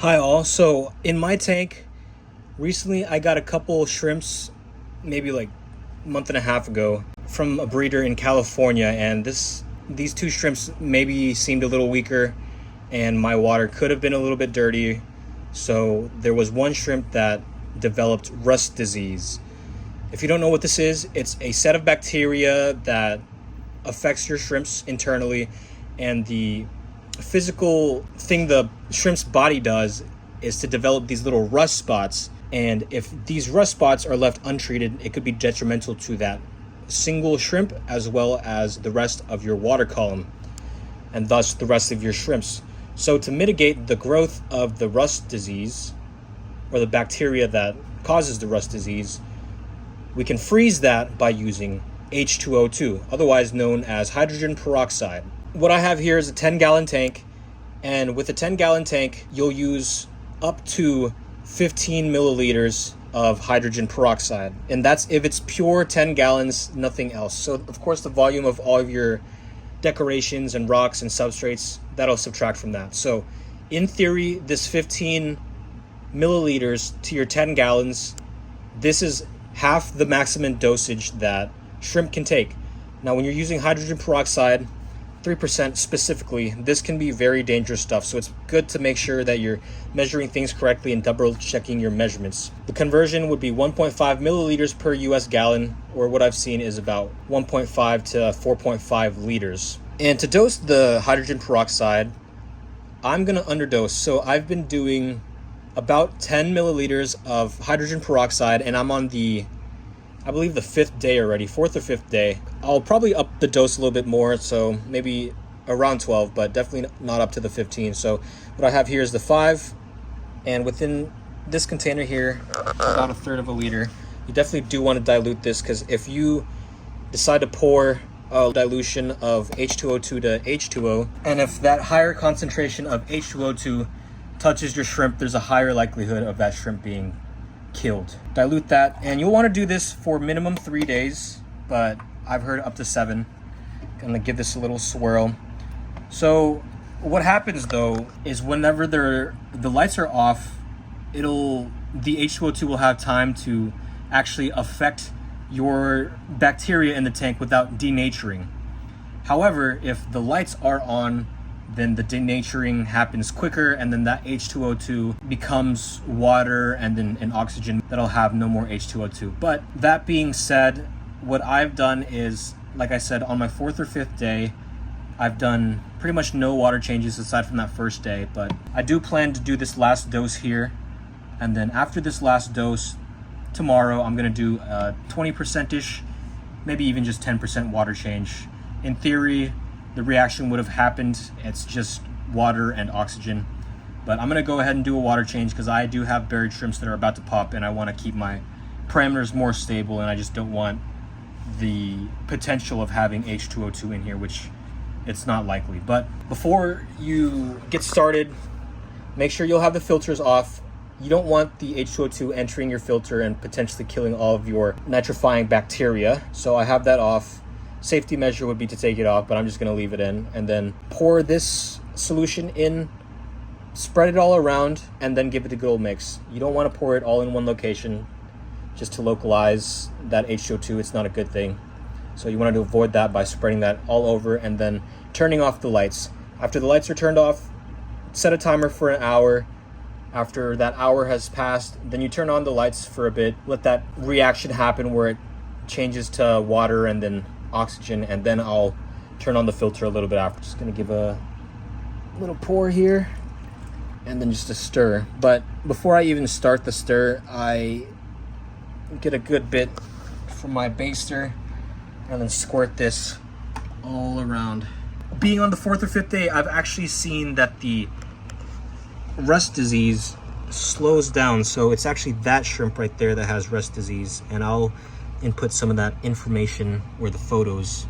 Hi all. So in my tank, recently I got a couple shrimps, maybe like a month and a half ago, from a breeder in California, and these two shrimps maybe seemed a little weaker, and my water could have been a little bit dirty. So there was one shrimp that developed rust disease. If you don't know what this is, it's a set of bacteria that affects your shrimps internally, and the physical thing the shrimp's body does is to develop these little rust spots, and if these rust spots are left untreated, it could be detrimental to that single shrimp as well as the rest of your water column, and thus the rest of your shrimps. So to mitigate the growth of the rust disease, or the bacteria that causes the rust disease, we can freeze that by using H2O2, otherwise known as hydrogen peroxide. What I have here is a 10-gallon tank, and with a 10-gallon tank, you'll use up to 15 milliliters of hydrogen peroxide, and that's if it's pure 10 gallons, nothing else. So of course the volume of all of your decorations and rocks and substrates, that'll subtract from that. So in theory, this 15 milliliters to your 10 gallons, this is half the maximum dosage that shrimp can take. Now when you're using hydrogen peroxide, 3% specifically, this can be very dangerous stuff, so it's good to make sure that you're measuring things correctly and double checking your measurements. The conversion would be 1.5 milliliters per US gallon, or what I've seen is about 1.5 to 4.5 liters. And to dose the hydrogen peroxide, I'm gonna underdose. So I've been doing about 10 milliliters of hydrogen peroxide, and I'm on I believe the 5th day already, 4th or 5th day. I'll probably up the dose a little bit more, so maybe around 12, but definitely not up to the 15. So what I have here is the 5, and within this container here, about a third of a liter. You definitely do want to dilute this, because if you decide to pour a dilution of H2O2 to H2O, and if that higher concentration of H2O2 touches your shrimp, there's a higher likelihood of that shrimp being killed. Dilute that, and you'll want to do this for minimum 3 days, but I've heard up to 7. I'm gonna give this a little swirl. So what happens though is whenever the lights are off, the H2O2 will have time to actually affect your bacteria in the tank without denaturing. However, if the lights are on, then the denaturing happens quicker, and then that H2O2 becomes water and then an oxygen that'll have no more H2O2. But that being said, what I've done is, like I said, on my 4th or 5th day, I've done pretty much no water changes aside from that first day, but I do plan to do this last dose here. And then after this last dose, tomorrow, I'm gonna do a 20%-ish, maybe even just 10% water change. In theory, the reaction would have happened. It's just water and oxygen. But I'm gonna go ahead and do a water change because I do have buried shrimps that are about to pop, and I wanna keep my parameters more stable, and I just don't want the potential of having H2O2 in here, which it's not likely. But before you get started, make sure you'll have the filters off. You don't want the H2O2 entering your filter and potentially killing all of your nitrifying bacteria. So I have that off. Safety measure would be to take it off, but I'm just going to leave it in, and then pour this solution in, spread it all around, and then give it a good old mix. You don't want to pour it all in one location just to localize that H2O2. It's not a good thing. So you want to avoid that by spreading that all over and then turning off the lights. After the lights are turned off, set a timer for an hour. After that hour has passed, then you turn on the lights for a bit, let that reaction happen where it changes to water and then oxygen, and then I'll turn on the filter a little bit after. Just gonna give a little pour here and then just a stir. But before I even start the stir, I get a good bit from my baster and then squirt this all around. Being on the 4th or 5th day, I've actually seen that the rust disease slows down. So it's actually that shrimp right there that has rust disease, and I'll input some of that information or the photos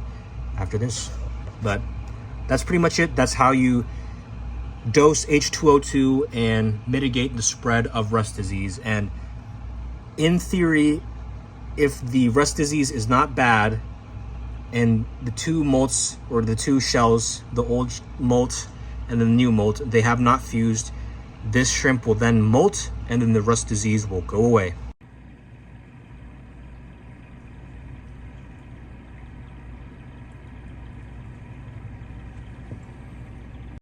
after this. But that's pretty much it. That's how you dose H2O2 and mitigate the spread of rust disease. And in theory, if the rust disease is not bad and the two molts, or the two shells, the old molt and the new molt, they have not fused, This shrimp will then molt, and then the rust disease will go away.